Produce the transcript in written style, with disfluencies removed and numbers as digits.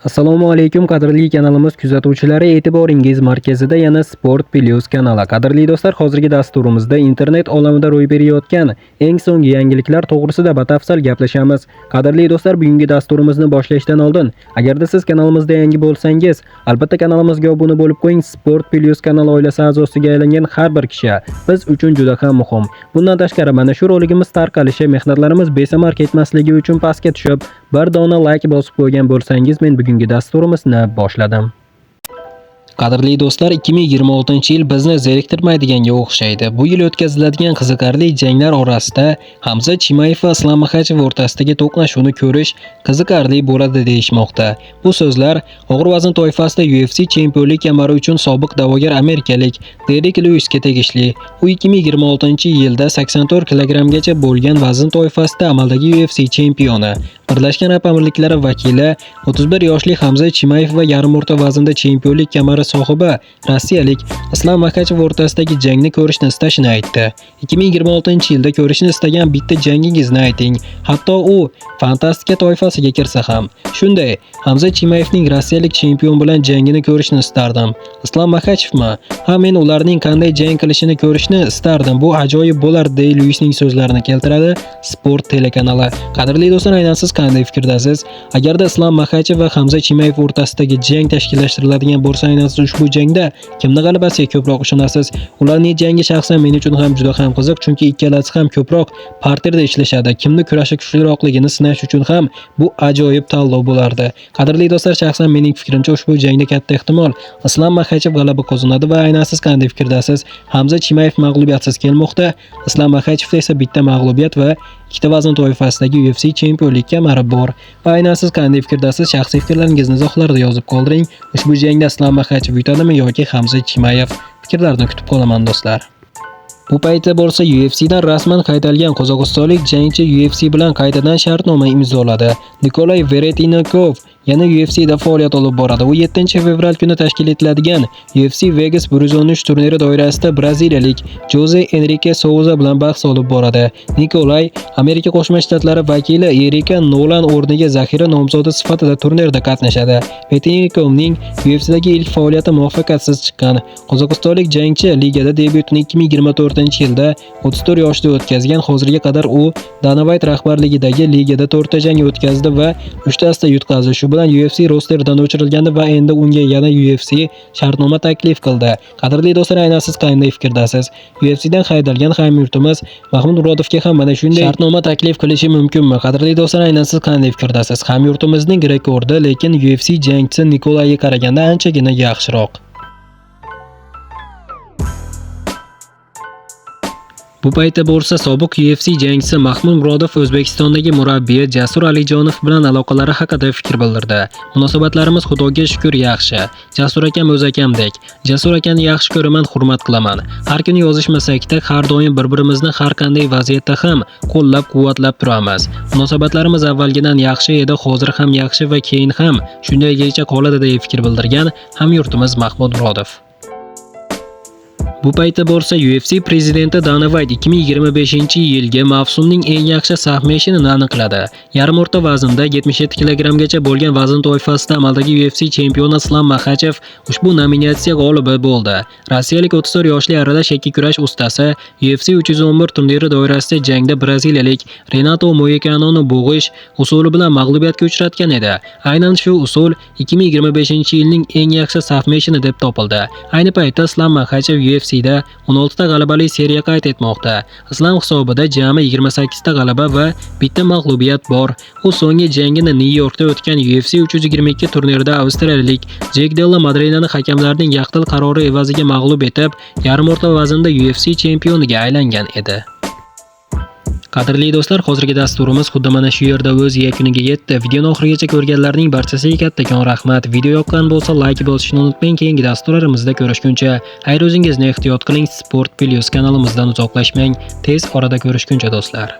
Assalomu alaykum qadrli kanalimiz kuzatuvchilari, e'tiboringiz markazida yana Sport Plus kanali. Qadrli do'stlar, hozirgi dasturimizda internet olamida ro'y berayotgan eng so'nggi yangiliklar to'g'risida batafsil gaplashamiz. Qadrli do'stlar, bugungi dasturimizni boshlashdan oldin, agarda siz kanalimizda yangi bo'lsangiz, albatta kanalimizga obuna bo'lib qo'ying. Sport Plus kanali oilasi a'zosiga aylangan har bir kishi biz uchun juda ham muhim. Bundan tashqari, mana shu roligimiz tarqalishi, mehnatlarimiz besamar ketmasligi uchun pastga tushib, bir dona like bosib qo'ygan bo'lsangiz, men bugungi dasturimizni boshladim. Qadrli do'stlar, 2026-yil bizni zeriktirmaydiganga o'xshaydi. Bu yil o'tkaziladigan qiziqarli janglar orasida Hamza Chimayev va Islom Makhachev o'rtasidagi to'qnashuvni ko'rish qiziqarli bo'ladi deyishmoqda. Bu so'zlar og'ir vazn toifasida UFC chempionlik kamari uchun sobiq da'vogar amerikalik Derek Lewisga tegishli. U 2026-yilda 84 kg-gacha bo'lgan vazn toifasida amaldagi UFC chempioni. Birlashgan Arab Amirliklari vakili 31 yoshli Hamza Chimayev va yarim o'rta vaznda chempionlik kamari sohibi rossiyalik Islom Makhachev o'rtasidagi jangni ko'rishni istashini aytdi. 2026-yilda ko'rishni istagan bitta jangingizni ayting. Hatto u fantastika toifasiga kirsa ham. Shunday, Hamza Chimayevning rossiyalik chempion bilan jangini ko'rishni istardim. Islom Makhachevmi? Ha, men ularning qanday jang qilishini ko'rishni istardim. Bu ajoyib bo'lar, dey Lewisning so'zlarini keltiradi Sport telekanali. Qadrli do'stlar, aynan siz qanday fikrdasiz? Agarda Islom Makhachev va Hamza Chimayev o'rtasidagi jang tashkillashtiriladigan bo'lsa, aynan siz ushbu jangda kimning g'alabasiga ko'proq ishonasiz? Ularning jangi shaxsan men uchun ham juda ham qiziq, chunki ikkalasi ham ko'proq parterda ishlashadi. Kimni kurashi kuchliroqligini sinash uchun ham bu ajoyib tanlov bo'lardi. Qadrli do'stlar, shaxsan mening fikrimcha ushbu jangda katta ehtimol Islom Makhachev g'alaba qozonadi va aynan siz qanday fikrdasiz? Hamza Chimayev mag'lubiyatsiz kelmoqda, Islom Makhachevda esa bitta mag'lubiyat va ikkita vazn toifasidagi UFC chempionlik kamari bor. Va aynan siz qanday fikrdasiz? Shaxsiy fikrlaringizni izohlarda yozib qoldiring. Ushbu jangda Islom Makhachev yutadimi yoki Hamza Chimayev? Fikrlarni kutib qolaman do'stlar. Bu paytda bo'lsa UFC'dan rasman qaytarilgan qozog'istonlik jangchi UFC bilan qaytadan shartnoma imzoladi. Nikolay Veretinnikov yana UFC'da faoliyat olib boradi. U 7-fevral kuni tashkil etiladigan UFC Vegas 113 turniri doirasida braziliyalik Jose Enrique Souza bilan bahs olib boradi. Nikolay Amerika Qo'shma Shtatlari vakili Erika Nolan o'rniga zaxira nomzodi sifatida turnirda qatnashadi. Veretinnikovning UFC'dagi ilk faoliyati muvaffaqiyatsiz chiqqan. Qozog'istonlik jangchi ligada debyutini 2024-yilda 34 yoshda o'tkazgan. Hozirga qadar u Dana White rahbarligidagi ligada 4 ta jang o'tkazdi va 3 tasida yutqazdi. Shu bilan UFC rosterdan o'chirilgandi va endi unga yana UFC shartnoma taklif qildi. Qadrli do'stlar, aynan siz qanday fikrdasiz? UFC'dan haydalgan hamyurtimiz Mahmud Murodovga ham mana shunday shartnoma taklif qilishi mumkinmi? Qadrli do'stlar, aynan siz qanday fikrdasiz? Hamyurtimizning rekordi, lekin UFC jangchisi Nikolayga qaraganda anchagina yaxshiroq. Bu paytda bo'lsa sobiq UFC jangchisi Mahmud Murodov O'zbekistondagi murabbiyi Jasur Alijonov bilan aloqalari haqida fikr bildirdi. Munosabatlarimiz Xudoga shukr yaxshi. Jasur akam o'z akamdek. Jasur akani yaxshi ko'raman, hurmat qilaman. Har kuni yozishmasak-da, har doim bir-birimizni har qanday vaziyatda ham qo'llab-quvvatlab turamiz. Munosabatlarimiz avvalgidan yaxshi edi, hozir ham yaxshi va keyin ham shundaygacha qoladi deb fikr bildirgan hamyurtimiz Mahmud Murodov. Bu paytda bo'lsa UFC prezidenti Dana White 2025-yilgi mavsumning eng yaxshi submissionini aniqladi. Yarim o'rta vaznda 77 kg-gacha bo'lgan vazn toifasida amaldagi UFC chempioni Islom Makhachev ushbu nominatsiya g'olibi bo'ldi. Rossiyalik 34 yoshli aralash yakka kurash ustasi UFC 311 turniri doirasida jangda braziliyalik Renato Moicanoni bo'g'ish usuli bilan mag'lubiyatga uchratgan edi. Aynan shu usul 2025-yilning eng yaxshi submissioni deb topildi. Ayni paytda Islom Makhachev UFC 16 ta g'alabali seriya qayd etmoqda. Islom hisobida jami 28 ta g'alaba va bitta mag'lubiyat bor. U so'nggi jangini Nyu-Yorkda o'tgan UFC 322 turnirida avstraliyalik Jack Della Madrinani hakamlarning yaqtil qarori evaziga mag'lub etib, yarim o'rta vaznda UFC chempioniga aylangan edi. Qadrli do'stlar, hozirgi dasturimiz xuddi mana shu yerda o'z yakuniga yetdi. Videoni oxirigacha ko'rganlarning barchasiga kattakon rahmat. Video yoqqan bo'lsa like bosishni unutmang. Keyingi dasturlarimizda ko'rishguncha xayr, o'zingizni ehtiyot qiling. Sport Plus kanalimizdan uzoqlashmang. Tez orada ko'rishguncha do'stlar.